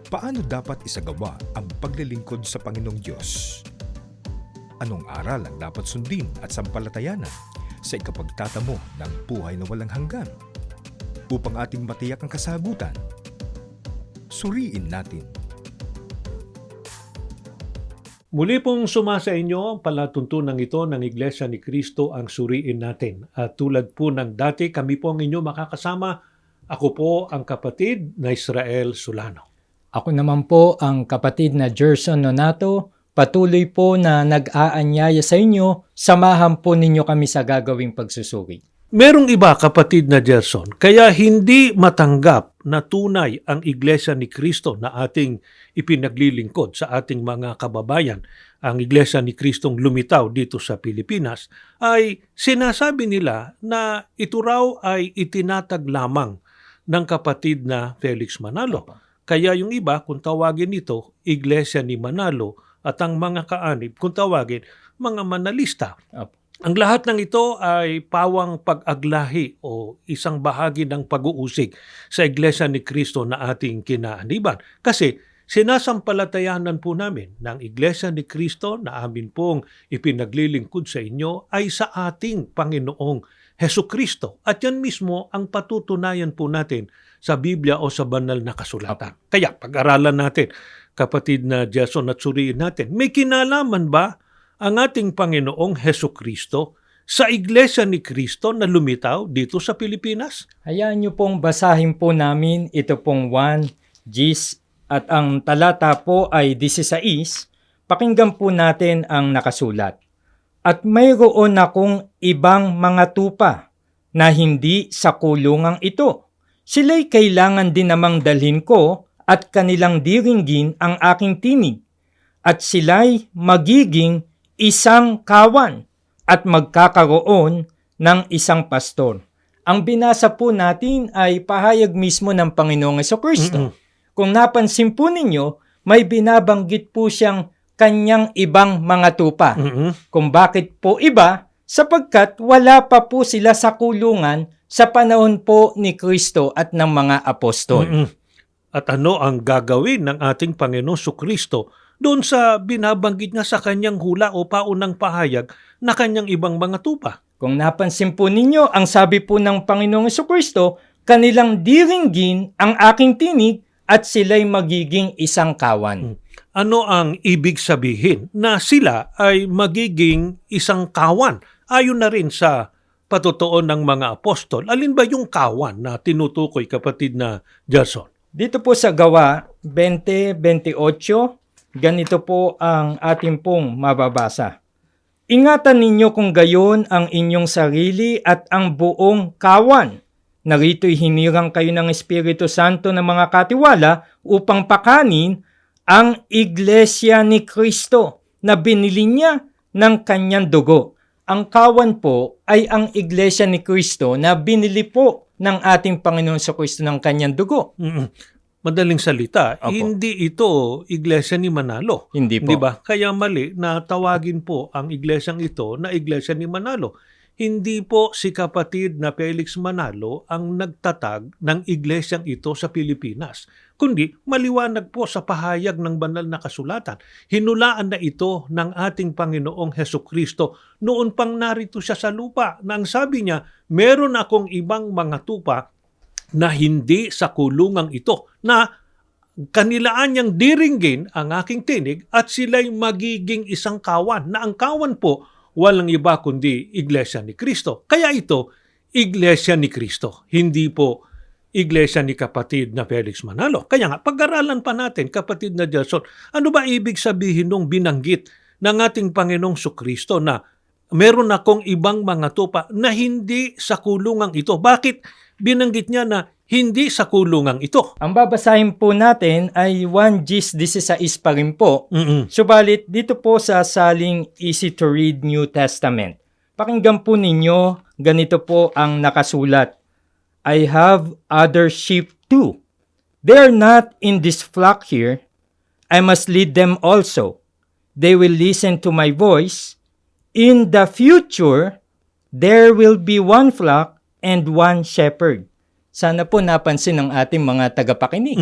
Paano dapat isagawa ang paglilingkod sa Panginoong Diyos? Anong aral ang dapat sundin at sampalatayanan sa ikapagtatamo ng buhay na walang hanggan? Upang ating matiyak ang kasagutan, suriin natin. Muli pong sumasa inyo ang palatuntunan ito ng Iglesia ni Cristo ang suriin natin. At tulad po ng dati, kami po ang inyo makakasama. Ako po ang kapatid na Israel Solano. Ako naman po ang kapatid na Gerson Nonato. Patuloy po na nag-aanyaya sa inyo. Samahan po ninyo kami sa gagawing pagsusuri. Merong iba, kapatid na Gerson, kaya hindi matanggap na tunay ang Iglesia ni Cristo na ating ipinaglilingkod sa ating mga kababayan, ang Iglesia ni Cristong lumitaw dito sa Pilipinas, ay sinasabi nila na ito raw ay itinatag lamang ng kapatid na Felix Manalo. Kaya yung iba, kung tawagin ito, Iglesia ni Manalo, at ang mga kaanib, kung tawagin, mga manalista. Ang lahat ng ito ay pawang pag-aglahi o isang bahagi ng pag-uusig sa Iglesia ni Cristo na ating kinaaniban. Kasi sinasampalatayanan po namin ng Iglesia ni Cristo na amin pong ipinaglilingkod sa inyo ay sa ating Panginoong Hesukristo. At yan mismo ang patutunayan po natin sa Biblia o sa banal na kasulatan. Kaya pag-aralan natin, kapatid na Jason, at suriin natin, may kinalaman ba ang ating Panginoong Hesukristo sa Iglesia ni Cristo na lumitaw dito sa Pilipinas? Hayaan niyo pong basahin po namin ito pong 1 Gs at ang talata po ay 16. Pakinggan po natin ang nakasulat. At mayroon akong ibang mga tupa na hindi sa kulungang ito. Sila'y kailangan din namang dalhin ko at kanilang diringgin ang aking tinig. At sila'y magiging isang kawan at magkakaroon ng isang pastor. Ang binasa po natin ay pahayag mismo ng Panginoong Hesukristo. Kung napansin po ninyo, may binabanggit po siyang kanyang ibang mga tupa. Kung bakit po iba? Sapagkat wala pa po sila sa kulungan sa panahon po ni Kristo at ng mga apostol. At ano ang gagawin ng ating Panginoong Hesukristo doon sa binabanggit niya sa kanyang hula o paunang pahayag na kanyang ibang mga tupa? Kung napansin po ninyo, ang sabi po ng Panginoong Hesukristo, kanilang diringgin ang aking tinig at sila'y magiging isang kawan. Ano ang ibig sabihin na sila ay magiging isang kawan? Ayon na rin sa patutuon ng mga apostol. Alin ba yung kawan na tinutukoy, kapatid na Jason? Dito po sa Gawa 20:28, ganito po ang ating pong mababasa. Ingatan ninyo kung gayon ang inyong sarili at ang buong kawan. Narito'y hinirang kayo ng Espiritu Santo ng mga katiwala upang pakanin ang Iglesia ni Cristo na binili niya ng kanyang dugo. Ang kawan po ay ang Iglesia ni Cristo na binili po ng ating Panginoon sa Kristo ng kanyang dugo. Madaling salita, Opo. hindi ito Iglesia ni Manalo. Hindi po. Di ba? Kaya mali na tawagin po ang iglesyang ito na Iglesia ni Manalo. Hindi po si kapatid na Felix Manalo ang nagtatag ng iglesyang ito sa Pilipinas, kundi maliwanag po sa pahayag ng banal na kasulatan. Hinulaan na ito ng ating Panginoong Hesukristo noon pang narito siya sa lupa, na ang sabi niya, meron akong ibang mga tupa na hindi sa kulungang ito, na kanilaan niyang diringgin ang aking tinig at sila'y magiging isang kawan, na ang kawan po walang iba kundi Iglesia ni Cristo. Kaya ito, Iglesia ni Cristo, hindi po Iglesia ni kapatid na Felix Manalo. Kaya nga, pag-aralan pa natin, kapatid na Jason, ano ba ibig sabihin nung binanggit ng ating Panginoong Hesukristo na meron akong ibang mga tupa na hindi sa kulungang ito? Bakit binanggit niya na hindi sa kulungang ito? Ang babasahin po natin ay 1 Gs 16 pa rin po. Subalit dito po sa saling Easy to Read New Testament. Pakinggan po ninyo, ganito po ang nakasulat. I have other sheep too. They are not in this flock here. I must lead them also. They will listen to my voice. In the future, there will be one flock and one shepherd. Sana po napansin ng ating mga tagapakinig.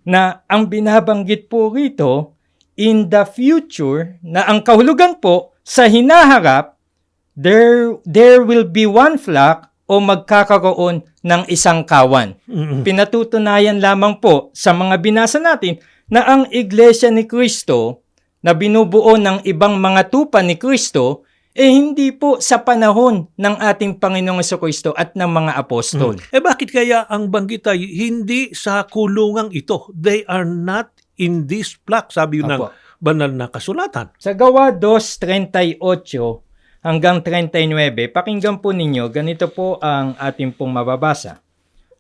na ang binabanggit po rito, in the future, na ang kahulugan po sa hinaharap, there will be one flock o magkakaroon ng isang kawan. Pinatutunayan lamang po sa mga binasa natin na ang Iglesia ni Cristo na binubuo ng ibang mga tupa ni Cristo hindi po sa panahon ng ating Panginoong Jesucristo at ng mga apostol. Bakit kaya ang banggit ay hindi sa kulungang ito? They are not in this flock, sabi ng Apo. banal na kasulatan. Sa Gawa 2:38 hanggang 39, pakinggan po ninyo, ganito po ang ating pong mababasa.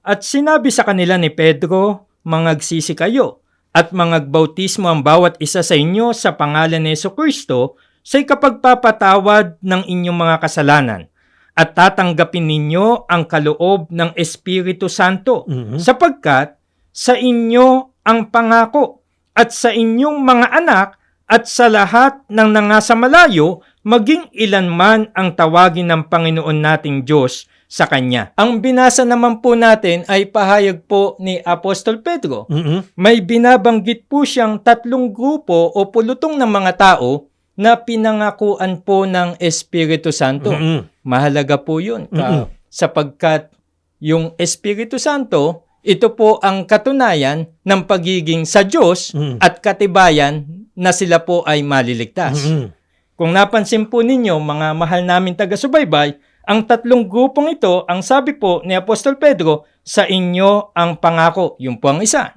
At sinabi sa kanila ni Pedro, mangagsisi kayo, at mangagbautismo ang bawat isa sa inyo sa pangalan ni Jesucristo sa ikapagpapatawad ng inyong mga kasalanan, at tatanggapin ninyo ang kaloob ng Espiritu Santo, sapagkat sa inyo ang pangako, at sa inyong mga anak, at sa lahat ng nangasamalayo, maging ilan man ang tawagin ng Panginoon nating Diyos sa Kanya. Ang binasa naman po natin ay pahayag po ni Apostol Pedro. May binabanggit po siyang 3 grupo o pulutong ng mga tao na pinangakuan po ng Espiritu Santo. Mahalaga po yun sapagkat yung Espiritu Santo, ito po ang katunayan ng pagiging sa Diyos at katibayan na sila po ay maliligtas. Kung napansin po ninyo, mga mahal namin taga-subaybay, ang 3 grupong ito, ang sabi po ni Apostol Pedro, sa inyo ang pangako, yun po ang isa.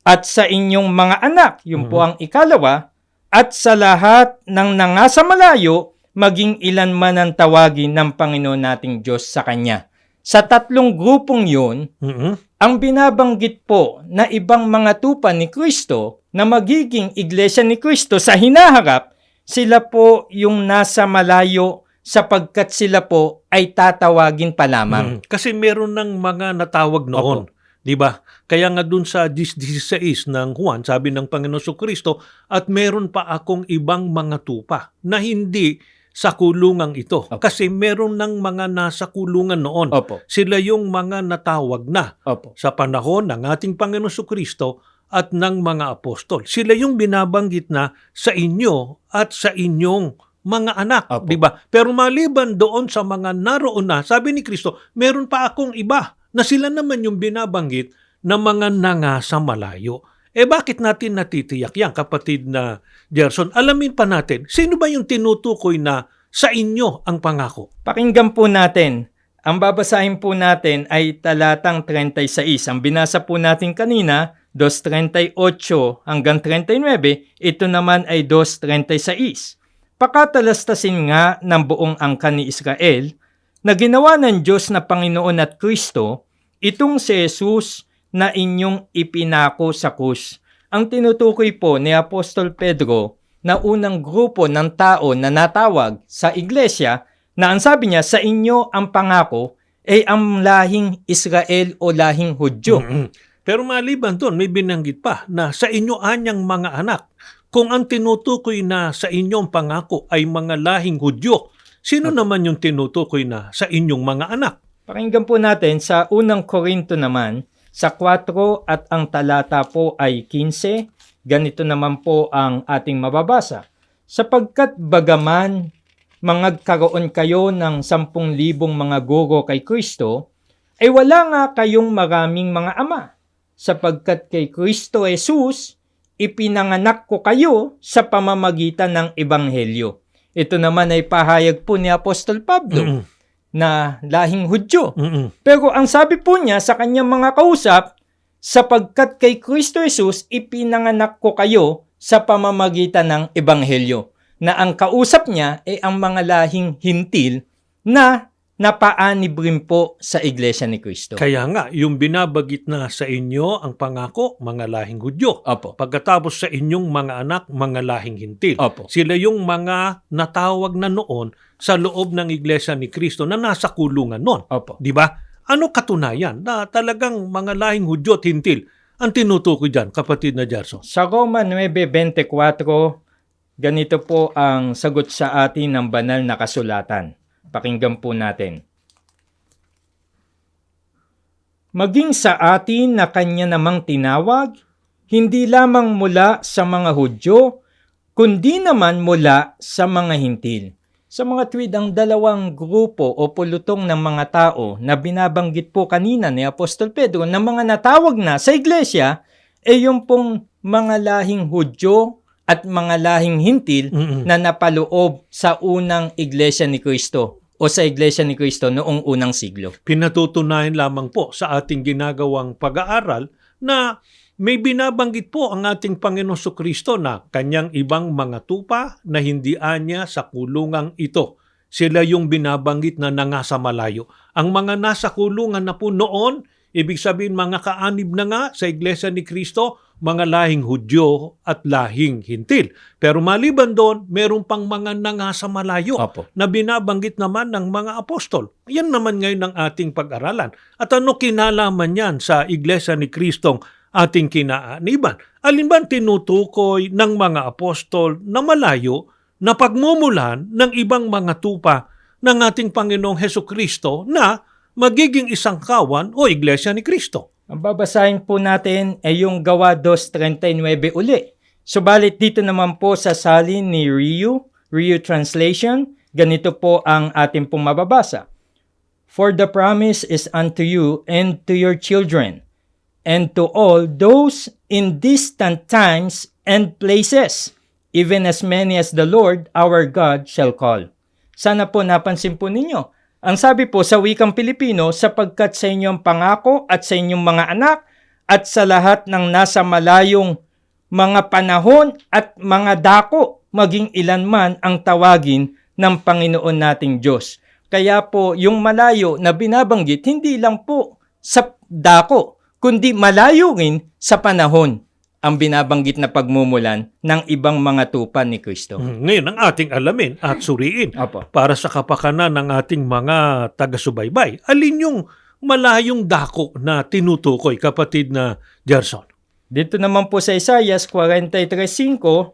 At sa inyong mga anak, yun po ang ikalawa. At sa lahat ng nangasamalayo, maging ilan man ang tawagin ng Panginoon nating Diyos sa Kanya. Sa 3 grupong yun, ang binabanggit po na ibang mga tupa ni Kristo na magiging iglesia ni Kristo sa hinaharap, sila po yung nasa malayo sapagkat sila po ay tatawagin pa lamang. Kasi meron ng mga natawag noon. Di ba? Kaya nga dun sa 16 ng Juan, sabi ng Panginoon Jesucristo, at meron pa akong ibang mga tupa na hindi sa kulungang ito. Kasi meron ng mga nasa kulungan noon. Sila yung mga natawag na sa panahon ng ating Panginoon Jesucristo at ng mga apostol. Sila yung binabanggit na sa inyo at sa inyong mga anak, di ba? Pero maliban doon sa mga naroon na, sabi ni Kristo, meron pa akong iba na sila naman yung binabanggit na mga nangasa malayo. Bakit natin natitiyak yan, kapatid na Gerson? Alamin pa natin, sino ba yung tinutukoy na sa inyo ang pangako? Pakinggan po natin. Ang babasahin po natin ay talatang 36. Ang binasa po natin kanina, 2:38 hanggang 39. Ito naman ay 2:36. Pakatalastasin nga ng buong angkan ni Israel na ginawa ng Diyos na Panginoon at Kristo, itong si Jesus na inyong ipinako sa krus. Ang tinutukoy po ni Apostol Pedro na unang grupo ng tao na natawag sa iglesia na ang sabi niya, sa inyo ang pangako ay ang lahing Israel o lahing Hudyo. Pero maliban doon, may binanggit pa na sa inyo anyang mga anak. Kung ang tinutukoy na sa inyong pangako ay mga lahing Hudyo, sino naman yung tinutukoy na sa inyong mga anak? Pakinggan po natin sa unang Korinto naman, sa 4 at ang talata po ay 15. Ganito naman po ang ating mababasa. Sapagkat bagaman mangagkaroon kayo ng 10,000 mga guro kay Kristo, ay wala nga kayong maraming mga ama, sapagkat kay Kristo Jesus, ipinanganak ko kayo sa pamamagitan ng Ebanghelyo. Ito naman ay pahayag po ni Apostol Pablo na lahing Hudyo. Pero ang sabi po niya sa kanyang mga kausap, sapagkat kay Kristo Jesus, ipinanganak ko kayo sa pamamagitan ng Ebanghelyo. Na ang kausap niya ay ang mga lahing hintil na napaanib rin po sa Iglesia ni Kristo. Kaya nga, yung binabagit na sa inyo ang pangako, mga lahing Hudyo. Pagkatapos sa inyong mga anak, mga lahing hintil. Sila yung mga natawag na noon sa loob ng Iglesia ni Kristo na nasa kulungan noon. Di ba? Ano katunayan na talagang mga lahing Hudyo at hintil ang tinutukoy dyan, kapatid na Gerson? Sa Roma 9:24, ganito po ang sagot sa atin ng banal na kasulatan. Pakinggan po natin. Maging sa atin na kanya namang tinawag, hindi lamang mula sa mga Hudyo, kundi naman mula sa mga Hintil. Sa mga tweed, ang dalawang grupo o pulutong ng mga tao na binabanggit po kanina ni Apostol Pedro na mga natawag na sa iglesia, yung pong mga lahing Hudyo at mga lahing Hintil na napaloob sa unang iglesia ni Kristo o sa iglesia ni Kristo noong unang siglo. Pinatutunayan lamang po sa ating ginagawang pag-aaral na may binabanggit po ang ating Panginoong Kristo na kanyang ibang mga tupa na hindi anya sa kulungang ito. Sila yung binabanggit na nangasa malayo. Ang mga nasa kulungan na po noon, ibig sabihin mga kaanib na nga sa Iglesia ni Kristo, mga lahing Hudyo at lahing Hintil. Pero maliban doon, meron pang mga nangasa malayo Opo. na binabanggit naman ng mga apostol. Yan naman ngayon ang ating pag-aralan. At ano kinalaman yan sa Iglesia ni Kristong ating kinaaniban? Alin ba tinutukoy ng mga apostol na malayo na pagmumulan ng ibang mga tupa ng ating Panginoong Hesus Kristo na magiging isang kawan o Iglesia ni Kristo? Ang babasahin po natin ay yung Gawa 2:39 uli. Subalit dito naman po sa salin ni Rio Translation, ganito po ang ating pong mababasa. For the promise is unto you and to your children, and to all those in distant times and places, even as many as the Lord our God shall call. Sana po napansin po ninyo. Ang sabi po sa wikang Pilipino, sapagkat sa inyong pangako at sa inyong mga anak at sa lahat ng nasa malayong mga panahon at mga dako, maging ilan man ang tawagin ng Panginoon nating Diyos. Kaya po yung malayo na binabanggit, hindi lang po sa dako, kundi malayo rin sa panahon ang binabanggit na pagmumulan ng ibang mga tupa ni Kristo. Ngayon, ang ating alamin at suriin Opo. para sa kapakanan ng ating mga taga-subaybay, alin yung malayong dako na tinutukoy, kapatid na Gerson? Dito naman po sa Isaiah 43:5,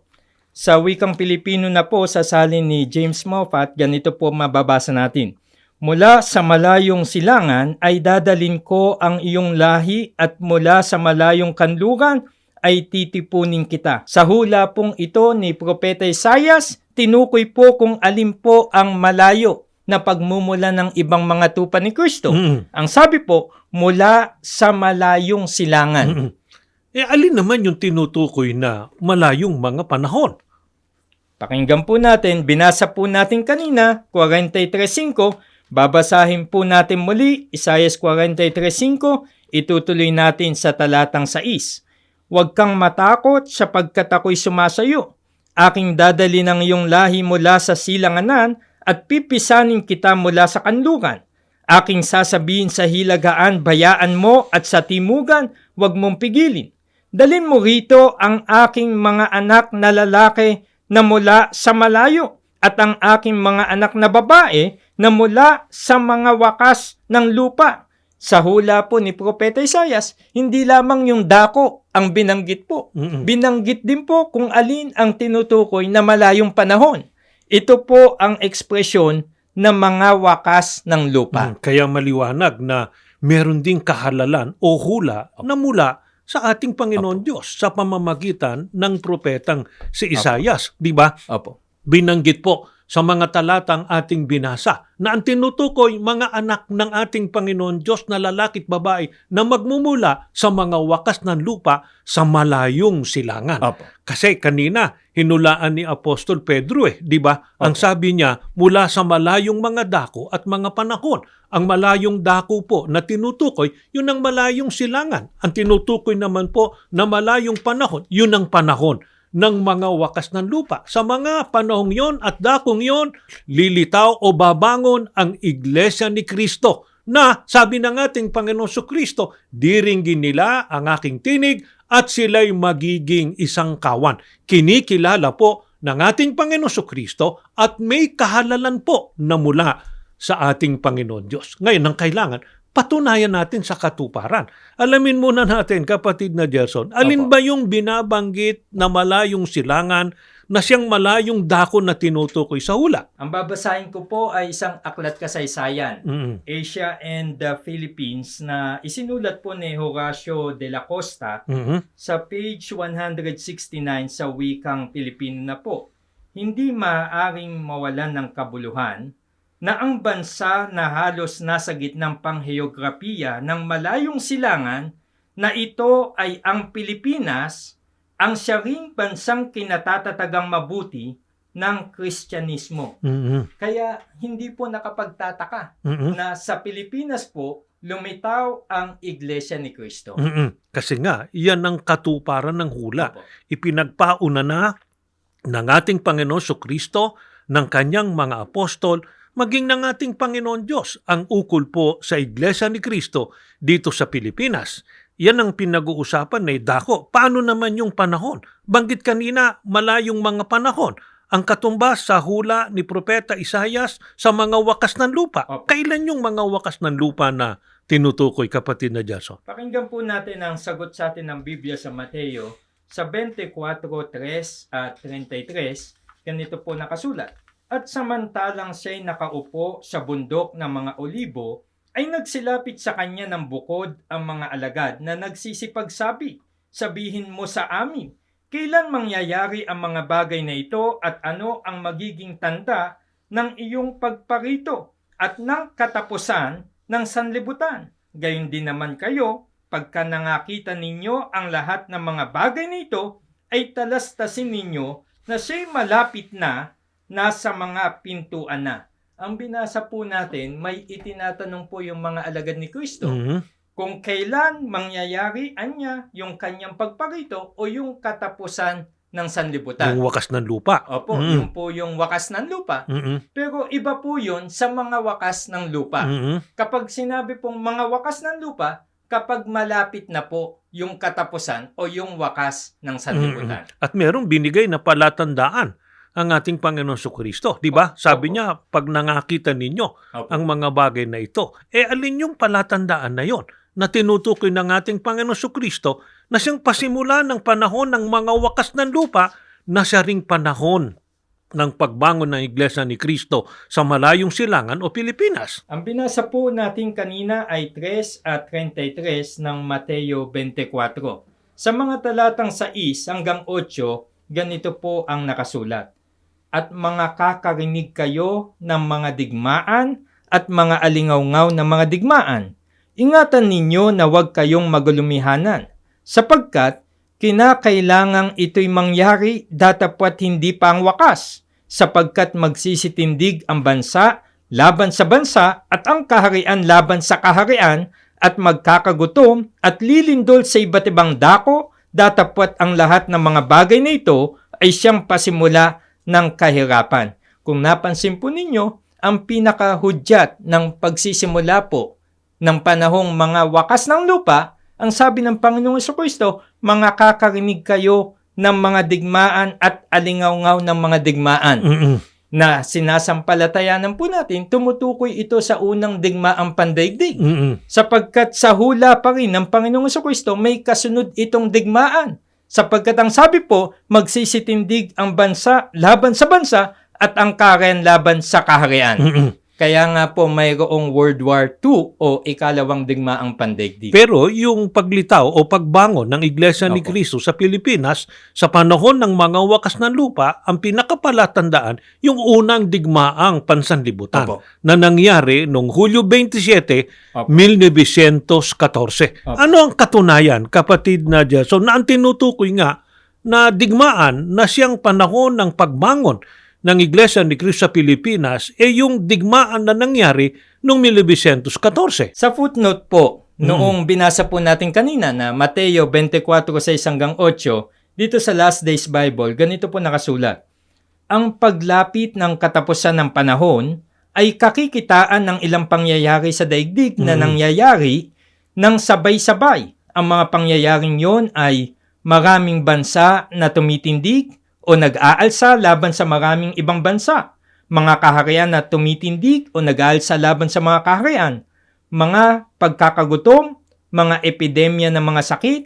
sa wikang Pilipino na po sa salin ni James Moffat, ganito po mababasa natin. Mula sa malayong silangan ay dadalin ko ang iyong lahi at mula sa malayong kanluran ay titipunin kita. Sa hula pong ito ni Propeta Isaias, tinukoy po kung alin po ang malayo na pagmumula ng ibang mga tupa ni Kristo. Ang sabi po, mula sa malayong silangan. Alin naman yung tinutukoy na malayong mga panahon? Pakinggan po natin, binasa po natin kanina, 43:5, babasahin po natin muli, Isaiah 43:5, itutuloy natin sa talatang 6. Huwag kang matakot sapagkat ako'y sumasayo. Aking dadali ng iyong lahi mula sa silanganan at pipisanin kita mula sa kanluran. Aking sasabihin sa hilagaan, bayaan mo at sa timugan, huwag mong pigilin. Dalin mo rito ang aking mga anak na lalaki na mula sa malayo at ang aking mga anak na babae na mula sa mga wakas ng lupa. Sa hula po ni Propeta Isaias, hindi lamang yung dako ang binanggit po. Binanggit din po kung alin ang tinutukoy na malayong panahon. Ito po ang ekspresyon ng mga wakas ng lupa. Kaya maliwanag na meron ding kahalalan o hula na mula sa ating Panginoon Diyos sa pamamagitan ng propetang si Isaias. Di ba? Opo. Binanggit po sa mga talatang ating binasa na ang tinutukoy mga anak ng ating Panginoon Diyos na lalaki at babae na magmumula sa mga wakas ng lupa sa malayong silangan. Opo. Kasi kanina hinulaan ni Apostol Pedro di ba? Ang sabi niya mula sa malayong mga dako at mga panahon. Ang malayong dako po na tinutukoy, yun ang malayong silangan. Ang tinutukoy naman po na malayong panahon, yun ang panahon ng mga wakas ng lupa. Sa mga panahong yon at dakong yon, lilitaw o babangon ang Iglesia ni Kristo na sabi ng ating Panginoon Kristo, diringgin nila ang aking tinig at sila'y magiging isang kawan. Kinikilala po ng ating Panginoon Kristo at may kahalalan po na mula sa ating Panginoon Diyos. Ngayon, ang kailangan, patunayan natin sa katuparan. Alamin muna natin, kapatid na Gerson, alin Opo. ba yung binabanggit na malayong silangan na siyang malayong dako na tinutukoy sa hula? Ang babasahin ko po ay isang aklat kasaysayan, Mm. Asia and the Philippines, na isinulat po ni Horacio de la Costa Mhm. sa page 169 sa wikang Pilipino na po. Hindi maaaring mawalan ng kabuluhan na ang bansa na halos nasa gitnang pangheograpiya ng malayong silangan na ito ay ang Pilipinas, ang siya ring bansang kinatatatagang mabuti ng Kristyanismo. Mhm. Kaya hindi po nakapagtataka Mhm. na sa Pilipinas po lumitaw ang Iglesia ni Cristo. Mhm. Kasi nga, yan ang katuparan ng hula. Opo. Ipinagpauna na ng ating Panginoon Kristo, ng kanyang mga apostol, maging ng ating Panginoon Diyos ang ukol po sa Iglesia ni Cristo dito sa Pilipinas. Yan ang pinag-uusapan na dako. Paano naman yung panahon? Banggit kanina, malayong mga panahon. Ang katumbas sa hula ni Propeta Isaias sa mga wakas ng lupa. Opo. Kailan yung mga wakas ng lupa na tinutukoy, kapatid na Jason? Pakinggan po natin ang sagot sa atin ng Biblia sa Mateo sa 24:3 at 33. Ganito po nakasulat. At samantalang siya'y nakaupo sa bundok ng mga olibo, ay nagsilapit sa kanya ng bukod ang mga alagad na nagsisipagsabi, sabihin mo sa amin, kailan mangyayari ang mga bagay na ito at ano ang magiging tanda ng iyong pagparito at ng katapusan ng sanlibutan. Gayon din naman kayo, pagka nangakita ninyo ang lahat ng mga bagay na ito, ay talastasin ninyo na siya'y malapit na nasa mga pintuan na. Ang binasa po natin, may itinatanong po yung mga alagad ni Kristo Mhm. kung kailan mangyayari anya yung kanyang pagparito o yung katapusan ng sanlibutan. Yung wakas ng lupa. Opo, Mhm. yung po yung wakas ng lupa. Mhm. Pero iba po yun sa mga wakas ng lupa. Mhm. Kapag sinabi pong mga wakas ng lupa, kapag malapit na po yung katapusan o yung wakas ng sanlibutan. At merong binigay na palatandaan ang ating Panginoon Kristo. Di ba? Sabi Opo. niya, pag nangakita ninyo Opo. ang mga bagay na ito, alin yung palatandaan na yon na tinutukoy ng ating Panginoon Kristo na siyang pasimula ng panahon ng mga wakas ng lupa na siya ring panahon ng pagbangon ng Iglesia ni Cristo sa malayong silangan o Pilipinas. Ang binasa po natin kanina ay 3 at 33 ng Mateo 24. Sa mga talatang 6 hanggang 8, ganito po ang nakasulat. At mga kakarinig kayo ng mga digmaan at mga alingawngaw ng mga digmaan. Ingatan ninyo na huwag kayong magulumihanan, sapagkat kinakailangang ito'y mangyari datapwat hindi pa ang wakas, sapagkat magsisitindig ang bansa laban sa bansa at ang kaharian laban sa kaharian at magkakagutom at lilindol sa iba't ibang dako, datapwat ang lahat ng mga bagay na ito ay siyang pasimula ng kahirapan. Kung napansin po ninyo, ang pinakahudyat ng pagsisimula po ng panahong mga wakas ng lupa, ang sabi ng Panginoong Jesucristo, mga kakarinig kayo ng mga digmaan at alingawngaw ng mga digmaan Mhm. na sinasampalatayanan po natin, tumutukoy ito sa unang digmaang pandaigdig. Mhm. Sapagkat sa hula pa rin ng Panginoong Jesucristo, may kasunod itong digmaan. Sapagkat ang sabi po, magsisitindig ang bansa laban sa bansa at ang kaharian laban sa kaharian. Mhm. Kaya nga po mayroong World War II o ikalawang digmaang pandaigdig. Pero yung paglitaw o pagbangon ng Iglesia ni Opo. Cristo sa Pilipinas sa panahon ng mga wakas ng lupa, ang pinakapalatandaan yung unang digmaang pansanlibutan Opo. na nangyari noong Hulyo 27, Opo. 1914. Opo. Ano ang katunayan, kapatid na Jason, na ang tinutukoy nga na digmaan na siyang panahon ng pagbangon ng Iglesia ni Cristo sa Pilipinas yung digmaan na nangyari noong 1914. Sa footnote po, noong binasa po natin kanina na Mateo 24:6 hanggang 8, dito sa Last Days Bible, ganito po nakasulat. Ang paglapit ng katapusan ng panahon ay kakikitaan ng ilang pangyayari sa daigdig na nangyayari ng sabay-sabay. Ang mga pangyayaring yon ay maraming bansa na tumitindig o nag-aalsa laban sa maraming ibang bansa, mga kaharian na tumitindig o nag-aalsa laban sa mga kaharian, mga pagkakagutom, mga epidemya ng mga sakit,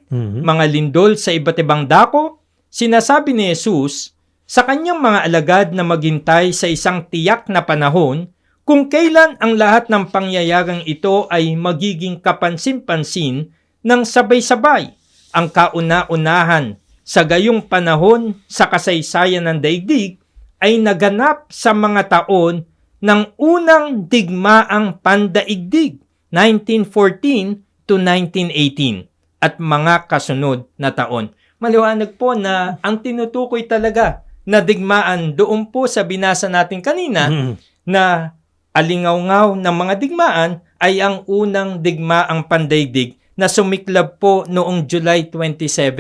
mga lindol sa iba't ibang dako, sinasabi ni Jesus sa kanyang mga alagad na maghintay sa isang tiyak na panahon kung kailan ang lahat ng pangyayagang ito ay magiging kapansin-pansin ng sabay-sabay. Ang kauna-unahan sa gayong panahon sa kasaysayan ng daigdig ay naganap sa mga taon ng unang digmaang pandaigdig, 1914 to 1918, at mga kasunod na taon. Maliwanag po na ang tinutukoy talaga na digmaan doon po sa binasa natin kanina na alingaw-ngaw ng mga digmaan ay ang unang digmaang pandaigdig na sumiklab po noong July 27,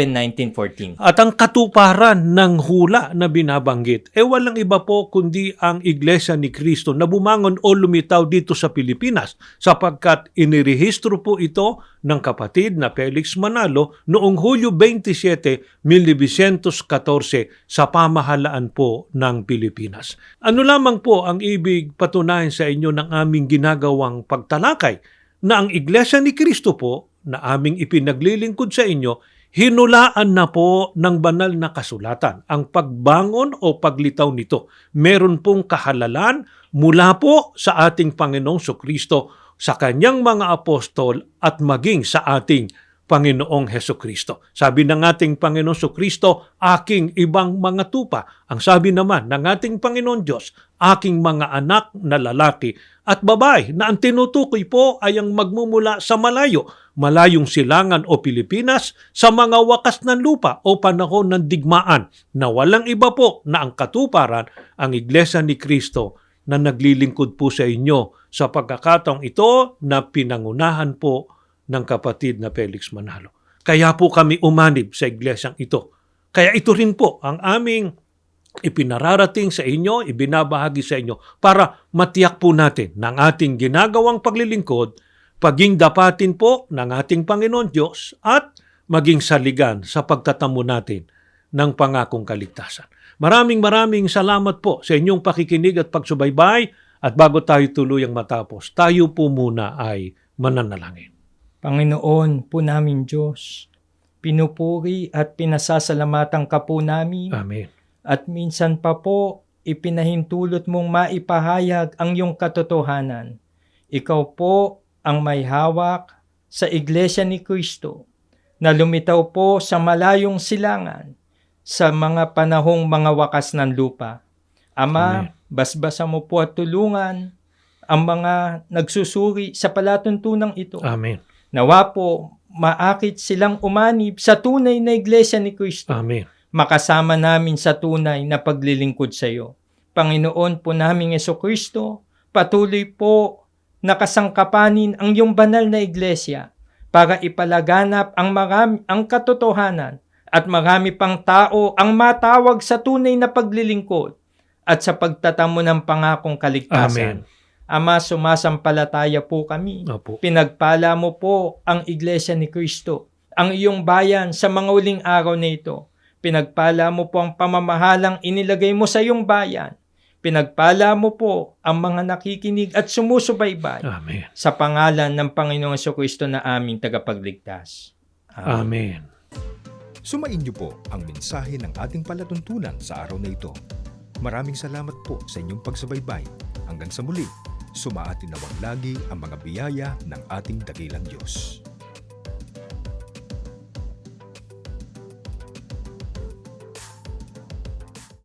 1914. At ang katuparan ng hula na binabanggit, walang iba po kundi ang Iglesia ni Cristo na bumangon o lumitaw dito sa Pilipinas sapagkat inirehistro po ito ng kapatid na Felix Manalo noong Hulyo 27, 1914 sa pamahalaan po ng Pilipinas. Ano lamang po ang ibig patunayan sa inyo ng aming ginagawang pagtalakay na ang Iglesia ni Cristo po na aming ipinaglilingkod sa inyo, hinulaan na po ng banal na kasulatan. Ang pagbangon o paglitaw nito, meron pong kahalalan mula po sa ating Panginoong Kristo, sa kanyang mga apostol at maging sa ating Panginoong Hesukristo. Sabi ng ating Panginoong Kristo, aking ibang mga tupa. Ang sabi naman ng ating Panginoon Diyos, aking mga anak na lalaki at babae na ang tinutukoy po ay ang magmumula sa malayong silangan o Pilipinas sa mga wakas ng lupa o panahon ng digmaan na walang iba po na ang katuparan ang Iglesia ni Cristo na naglilingkod po sa inyo sa pagkakataong ito na pinangunahan po ng kapatid na Felix Manalo. Kaya po kami umanib sa iglesyang ito. Kaya ito rin po ang aming ipinararating sa inyo, ibinabahagi sa inyo para matiyak po natin ng ating ginagawang paglilingkod, paging dapatin po ng ating Panginoon Diyos at maging saligan sa pagtatamo natin ng pangakong kaligtasan. Maraming salamat po sa inyong pakikinig at pagsubaybay at bago tayo tuluyang matapos, tayo po muna ay mananalangin. Panginoon po namin Diyos, pinupuri at pinasasalamatan ka po namin. Amen. At minsan pa po, ipinahintulot mong maipahayag ang iyong katotohanan. Ikaw po ang may hawak sa Iglesia ni Cristo na lumitaw po sa malayong silangan sa mga panahong mga wakas ng lupa. Ama, Amen. basbasan mo po at tulungan ang mga nagsusuri sa palatuntunang ito. Amen. Nawa po, maakit silang umanib sa tunay na Iglesia ni Cristo. Amen. Makasama namin sa tunay na paglilingkod sa iyo. Panginoon po naming Jesucristo, patuloy po nakasangkapanin ang iyong banal na Iglesia para ipalaganap ang katotohanan at marami pang tao ang matawag sa tunay na paglilingkod at sa pagtatamo ng pangakong kaligtasan. Amen. Ama, sumasampalataya po kami. Opo. Pinagpala mo po ang Iglesia ni Cristo, ang iyong bayan sa mga uling araw na ito. Pinagpala mo po ang pamamahalang inilagay mo sa iyong bayan. Pinagpala mo po ang mga nakikinig at sumusubaybay. Amen. Sa pangalan ng Panginoong Jesucristo na aming tagapagligtas. Amen. Sumain niyo po ang mensahe ng ating palatuntunan sa araw na ito. Maraming salamat po sa inyong pagsubaybay. Hanggang sa muli, sumaatin nawang lagi ang mga biyaya ng ating dakilang Diyos.